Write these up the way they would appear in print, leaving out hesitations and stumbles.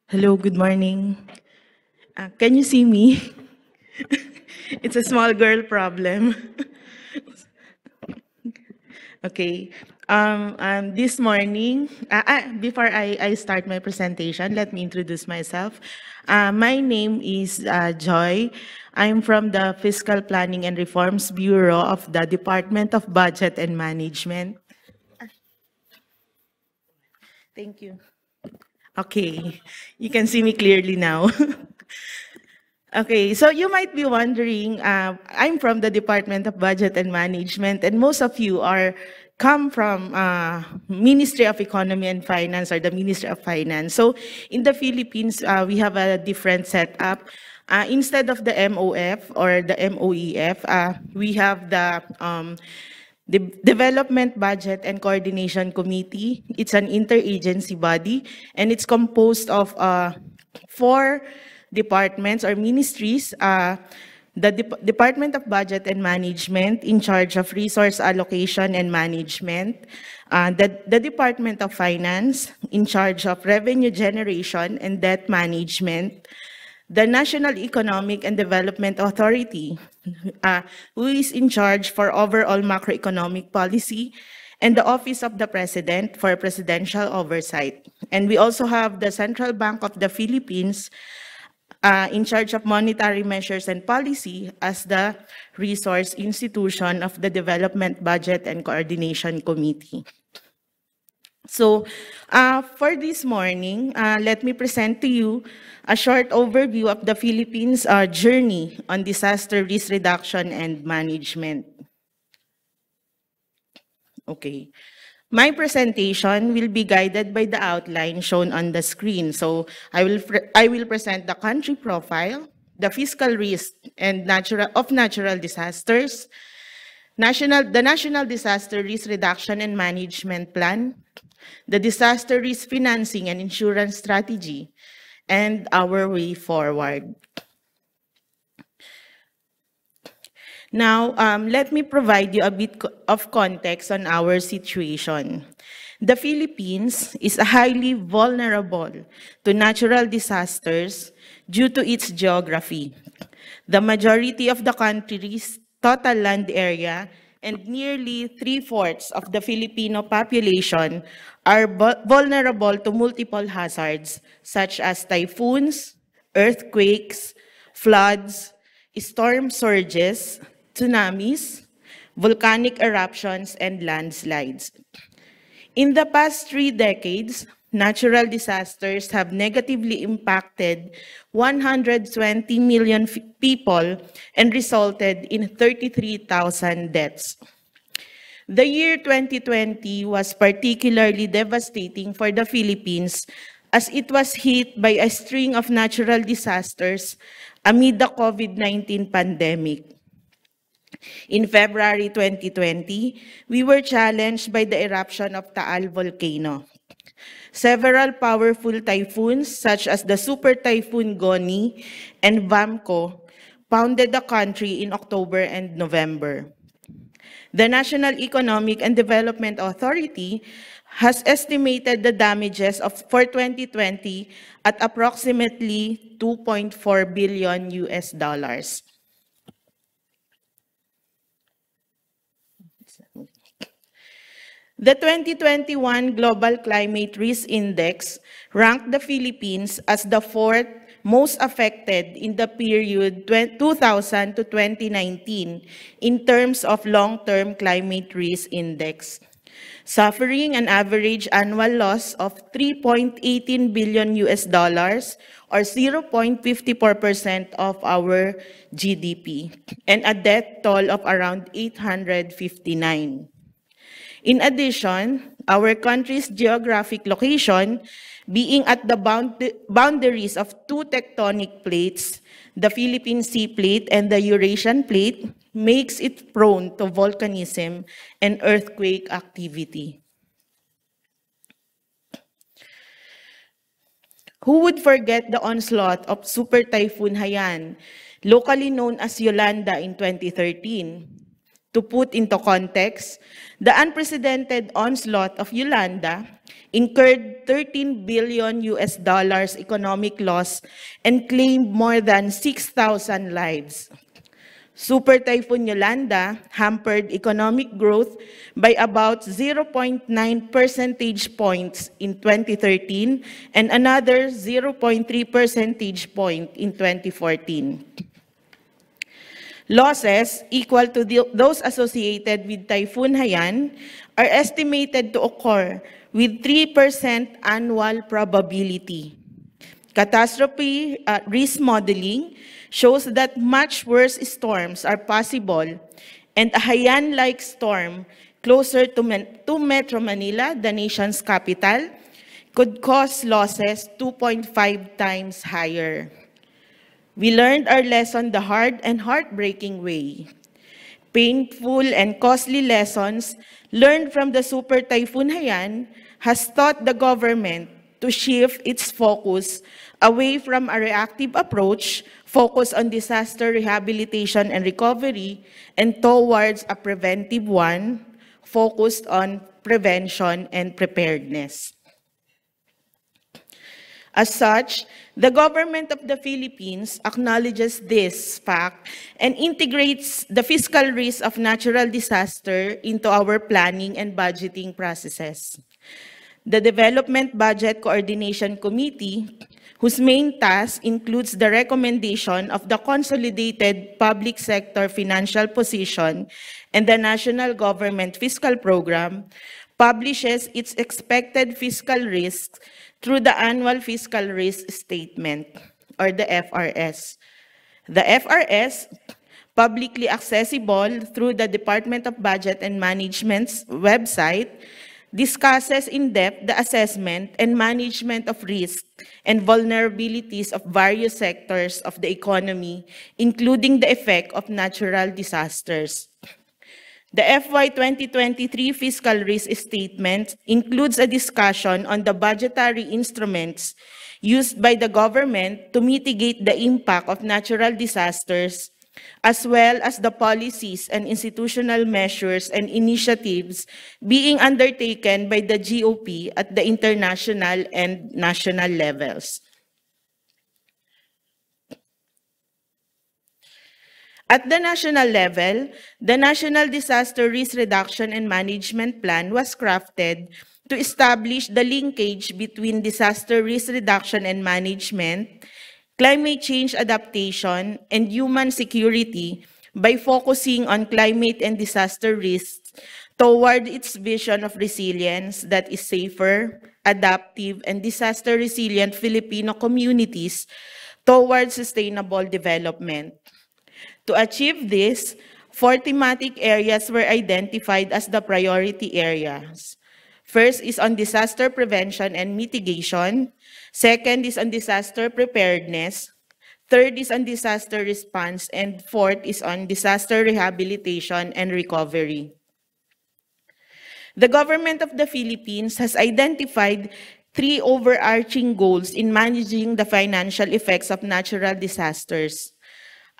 Hello, good morning. Can you see me? It's a small girl problem. Okay. This morning, before I start my presentation, let me introduce myself. My name is Joy. I'm from the Fiscal Planning and Reforms Bureau of the Department of Budget and Management. Thank you. Okay, you can see me clearly now. Okay, so you might be wondering, I'm from the Department of Budget and Management, and most of you are come from Ministry of Economy and Finance or the Ministry of Finance. So in the Philippines, we have a different setup. Instead of the MOF or the MOEF, we have the Development Budget and Coordination Committee. It's an interagency body, and it's composed of four departments or ministries. The Department of Budget and Management in charge of resource allocation and management. The Department of Finance in charge of revenue generation and debt management. The National Economic and Development Authority, who is in charge for overall macroeconomic policy, and the Office of the President for presidential oversight. And we also have the Central Bank of the Philippines, in charge of monetary measures and policy as the resource institution of the Development Budget and Coordination Committee. So for this morning, let me present to you a short overview of the Philippines' journey on disaster risk reduction and management. Okay. My presentation will be guided by the outline shown on the screen. So I will present the country profile, the fiscal risk and natural disasters, the National Disaster Risk Reduction and Management Plan, the Disaster Risk Financing and Insurance Strategy, and our way forward. Now, let me provide you a bit of context on our situation. The Philippines is highly vulnerable to natural disasters due to its geography. The majority of the country's total land area and nearly 3/4 of the Filipino population are vulnerable to multiple hazards such as typhoons, earthquakes, floods, storm surges, tsunamis, volcanic eruptions, and landslides. In the past 3 decades, natural disasters have negatively impacted 120 million people and resulted in 33,000 deaths. The year 2020 was particularly devastating for the Philippines as it was hit by a string of natural disasters amid the COVID-19 pandemic. In February 2020, we were challenged by the eruption of Taal volcano. Several powerful typhoons, such as the Super Typhoon Goni and Vamco, pounded the country in October and November. The National Economic and Development Authority has estimated the damages for 2020 at approximately $2.4 billion US. The 2021 Global Climate Risk Index ranked the Philippines as the fourth most affected in the period 2000 to 2019 in terms of long-term climate risk index, suffering an average annual loss of $3.18 billion US or 0.54% of our GDP and a death toll of around 859. In addition, our country's geographic location, being at the boundaries of two tectonic plates, the Philippine Sea Plate and the Eurasian Plate, makes it prone to volcanism and earthquake activity. Who would forget the onslaught of Super Typhoon Haiyan, locally known as Yolanda in 2013? To put into context, the unprecedented onslaught of Yolanda incurred 13 billion US dollars economic loss and claimed more than 6,000 lives. Super Typhoon Yolanda hampered economic growth by about 0.9 percentage points in 2013 and another 0.3 percentage point in 2014. Losses equal to those associated with Typhoon Haiyan are estimated to occur with 3% annual probability. Catastrophe risk modeling shows that much worse storms are possible, and a Haiyan-like storm closer to Metro Manila, the nation's capital, could cause losses 2.5 times higher. We learned our lesson the hard and heartbreaking way. Painful and costly lessons learned from the Super Typhoon Haiyan has taught the government to shift its focus away from a reactive approach focused on disaster rehabilitation and recovery and towards a preventive one focused on prevention and preparedness. As such, the government of the Philippines acknowledges this fact and integrates the fiscal risk of natural disaster into our planning and budgeting processes. The Development Budget Coordination Committee, whose main task includes the recommendation of the Consolidated Public Sector Financial Position and the National Government Fiscal Program, publishes its expected fiscal risks through the Annual Fiscal Risk Statement, or the FRS. The FRS, publicly accessible through the Department of Budget and Management's website, discusses in depth the assessment and management of risk and vulnerabilities of various sectors of the economy, including the effect of natural disasters. The FY 2023 Fiscal Risk Statement includes a discussion on the budgetary instruments used by the government to mitigate the impact of natural disasters, as well as the policies and institutional measures and initiatives being undertaken by the GOP at the international and national levels. At the national level, the National Disaster Risk Reduction and Management Plan was crafted to establish the linkage between disaster risk reduction and management, climate change adaptation, and human security by focusing on climate and disaster risks toward its vision of resilience that is safer, adaptive, and disaster-resilient Filipino communities toward sustainable development. To achieve this, 4 thematic areas were identified as the priority areas. First is on disaster prevention and mitigation. Second is on disaster preparedness. Third is on disaster response. And fourth is on disaster rehabilitation and recovery. The government of the Philippines has identified 3 overarching goals in managing the financial effects of natural disasters.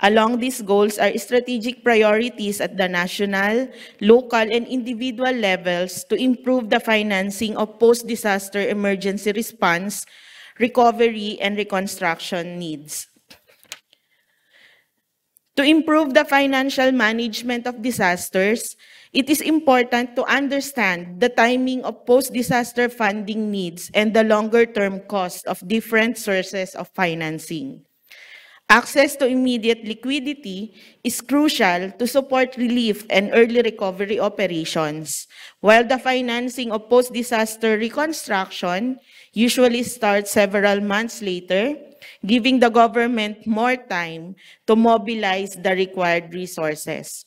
Along these goals are strategic priorities at the national, local, and individual levels to improve the financing of post-disaster emergency response, recovery, and reconstruction needs. To improve the financial management of disasters, it is important to understand the timing of post-disaster funding needs and the longer-term cost of different sources of financing. Access to immediate liquidity is crucial to support relief and early recovery operations, while the financing of post-disaster reconstruction usually starts several months later, giving the government more time to mobilize the required resources.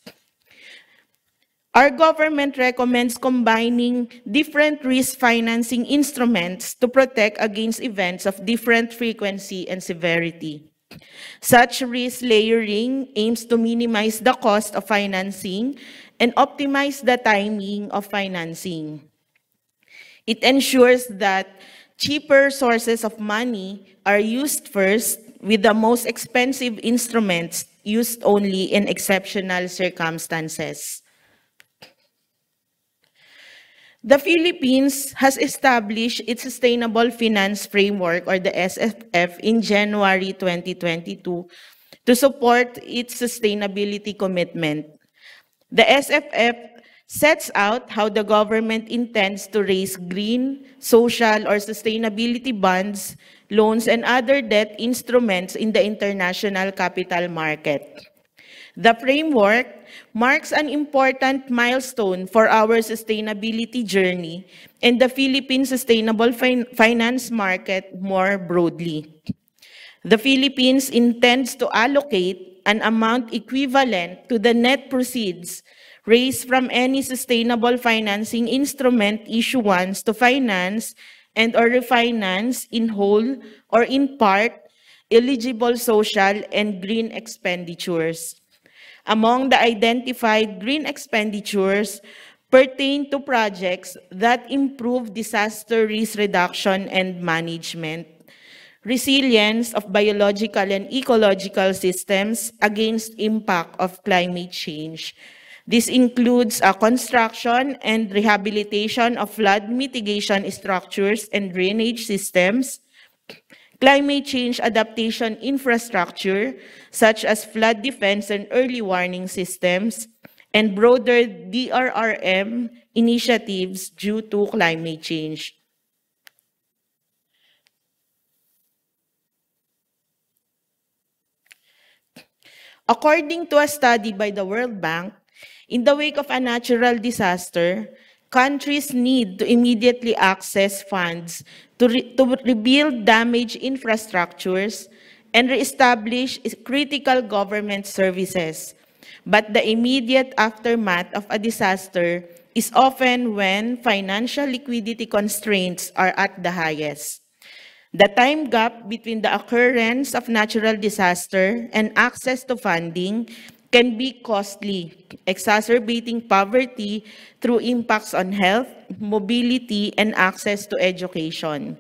Our government recommends combining different risk financing instruments to protect against events of different frequency and severity. Such risk layering aims to minimize the cost of financing and optimize the timing of financing. It ensures that cheaper sources of money are used first, with the most expensive instruments used only in exceptional circumstances. The Philippines has established its Sustainable Finance Framework, or the SFF, in January 2022 to support its sustainability commitment. The SFF sets out how the government intends to raise green, social, or sustainability bonds, loans, and other debt instruments in the international capital market. The framework marks an important milestone for our sustainability journey and the Philippine sustainable finance market more broadly. The Philippines intends to allocate an amount equivalent to the net proceeds raised from any sustainable financing instrument issuance to finance and or refinance in whole or in part eligible social and green expenditures. Among the identified green expenditures pertain to projects that improve disaster risk reduction and management, resilience of biological and ecological systems against impact of climate change. This includes a construction and rehabilitation of flood mitigation structures and drainage systems, climate change adaptation infrastructure, such as flood defense and early warning systems, and broader DRRM initiatives due to climate change. According to a study by the World Bank, in the wake of a natural disaster, countries need to immediately access funds to rebuild damaged infrastructures and reestablish critical government services. But the immediate aftermath of a disaster is often when financial liquidity constraints are at the highest. The time gap between the occurrence of natural disaster and access to funding can be costly, exacerbating poverty through impacts on health, mobility, and access to education.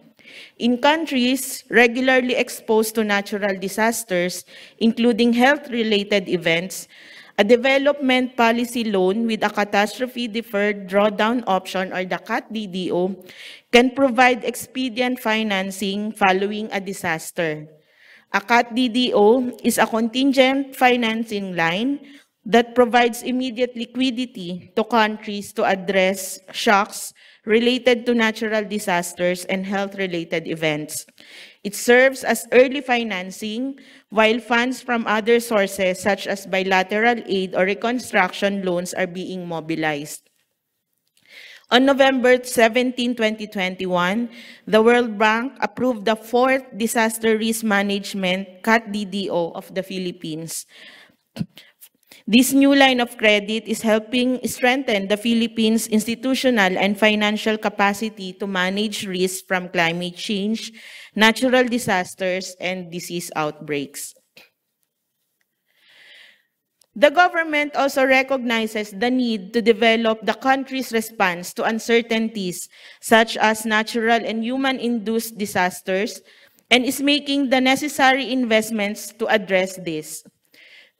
In countries regularly exposed to natural disasters, including health-related events, a development policy loan with a catastrophe deferred drawdown option, or the CAT-DDO, can provide expedient financing following a disaster. A CAT-DDO is a contingent financing line that provides immediate liquidity to countries to address shocks related to natural disasters and health-related events. It serves as early financing, while funds from other sources such as bilateral aid or reconstruction loans are being mobilized. On November 17, 2021, the World Bank approved the fourth Disaster Risk Management CAT-DDO of the Philippines. This new line of credit is helping strengthen the Philippines' institutional and financial capacity to manage risks from climate change, natural disasters, and disease outbreaks. The government also recognizes the need to develop the country's response to uncertainties such as natural and human-induced disasters and is making the necessary investments to address this.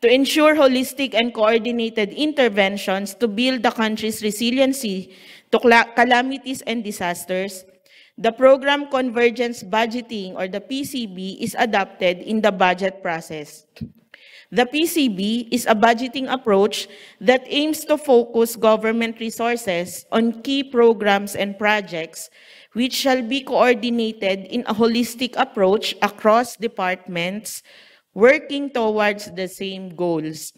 To ensure holistic and coordinated interventions to build the country's resiliency to calamities and disasters, the Program Convergence Budgeting, or the PCB, is adopted in the budget process. The PCB is a budgeting approach that aims to focus government resources on key programs and projects which shall be coordinated in a holistic approach across departments working towards the same goals.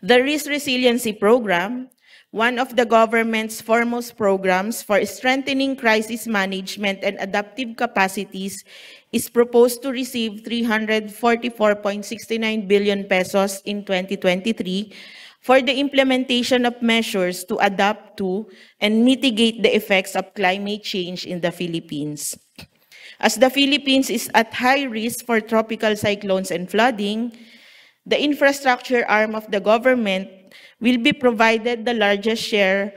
The Risk Resiliency Program, one of the government's foremost programs for strengthening crisis management and adaptive capacities, is proposed to receive 344.69 billion pesos in 2023 for the implementation of measures to adapt to and mitigate the effects of climate change in the Philippines. As the Philippines is at high risk for tropical cyclones and flooding, the infrastructure arm of the government will be provided the largest share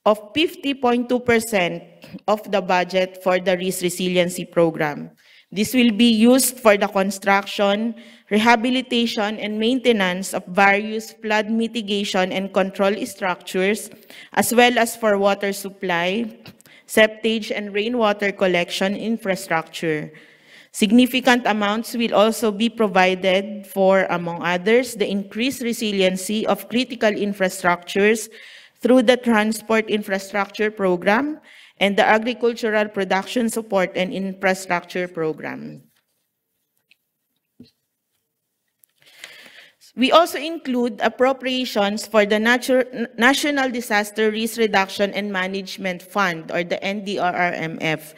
of 50.2% of the budget for the Risk Resiliency Program. This will be used for the construction, rehabilitation, and maintenance of various flood mitigation and control structures, as well as for water supply, septage, and rainwater collection infrastructure. Significant amounts will also be provided for, among others, the increased resiliency of critical infrastructures through the Transport Infrastructure Program and the Agricultural Production Support and Infrastructure Program. We also include appropriations for the National Disaster Risk Reduction and Management Fund, or the NDRRMF,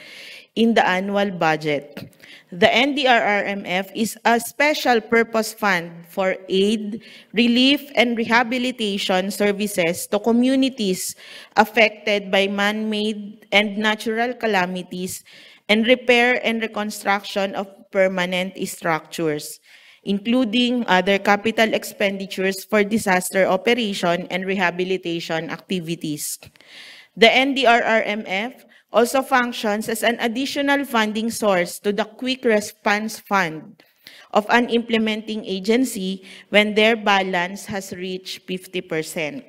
in the annual budget. The NDRRMF is a special purpose fund for aid, relief, and rehabilitation services to communities affected by man-made and natural calamities and repair and reconstruction of permanent structures, including other capital expenditures for disaster operation and rehabilitation activities. The NDRRMF also functions as an additional funding source to the Quick Response Fund of an implementing agency when their balance has reached 50%.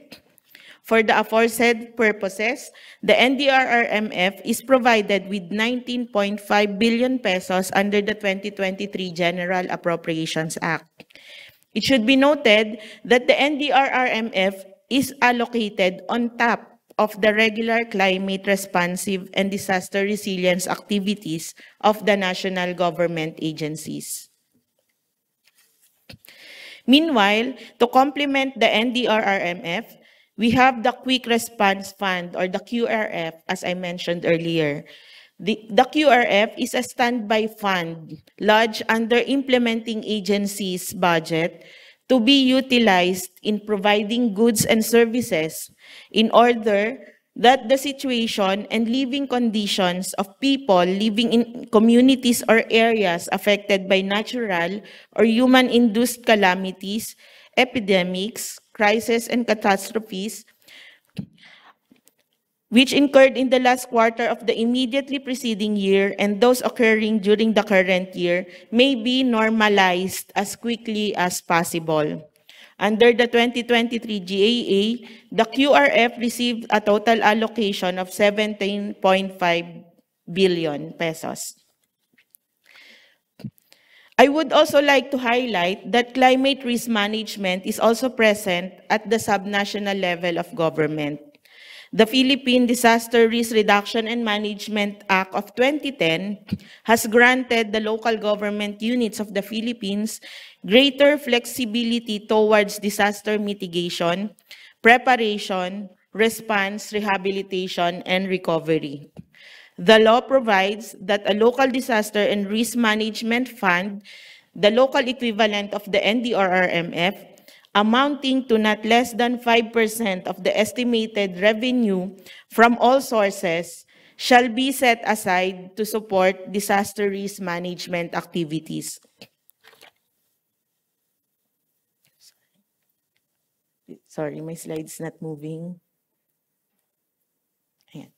For the aforesaid purposes, the NDRRMF is provided with 19.5 billion pesos under the 2023 General Appropriations Act. It should be noted that the NDRRMF is allocated on top of the regular climate responsive and disaster resilience activities of the national government agencies. Meanwhile, to complement the NDRRMF, we have the Quick Response Fund, or the QRF, as I mentioned earlier. The QRF is a standby fund lodged under implementing agency's budget to be utilized in providing goods and services in order that the situation and living conditions of people living in communities or areas affected by natural or human-induced calamities, epidemics, crises, and catastrophes, which incurred in the last quarter of the immediately preceding year and those occurring during the current year, may be normalized as quickly as possible. Under the 2023 GAA, the QRF received a total allocation of 17.5 billion pesos. I would also like to highlight that climate risk management is also present at the subnational level of government. The Philippine Disaster Risk Reduction and Management Act of 2010 has granted the local government units of the Philippines greater flexibility towards disaster mitigation, preparation, response, rehabilitation, and recovery. The law provides that a local disaster and risk management fund, the local equivalent of the NDRRMF, amounting to not less than 5% of the estimated revenue from all sources, shall be set aside to support disaster risk management activities. Sorry, my slide's not moving. Ayan.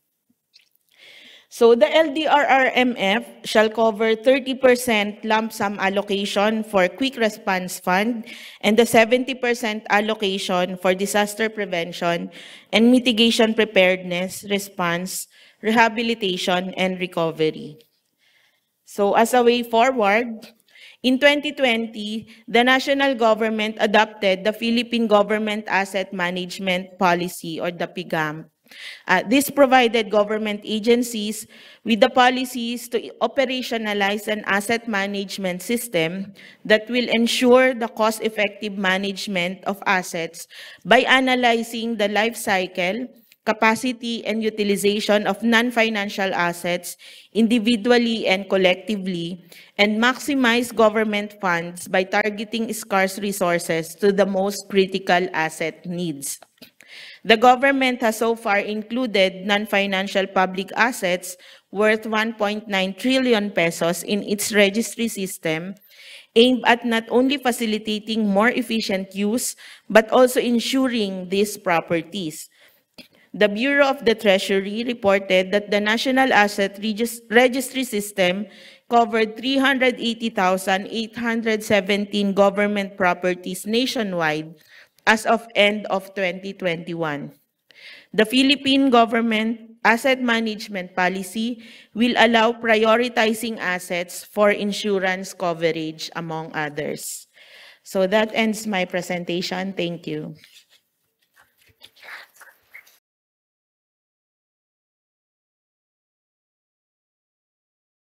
So the LDRRMF shall cover 30% lump sum allocation for Quick Response Fund and the 70% allocation for disaster prevention and mitigation preparedness, response, rehabilitation, and recovery. So as a way forward, in 2020, the national government adopted the Philippine Government Asset Management Policy, or the PGAM. This provided government agencies with the policies to operationalize an asset management system that will ensure the cost-effective management of assets by analyzing the life cycle, capacity, and utilization of non-financial assets individually and collectively, and maximize government funds by targeting scarce resources to the most critical asset needs. The government has so far included non-financial public assets worth 1.9 trillion pesos in its registry system, aimed at not only facilitating more efficient use, but also ensuring these properties. The Bureau of the Treasury reported that the National Asset Registry System covered 380,817 government properties nationwide as of end of 2021. The Philippine government asset management policy will allow prioritizing assets for insurance coverage, among others. So that ends my presentation. Thank you.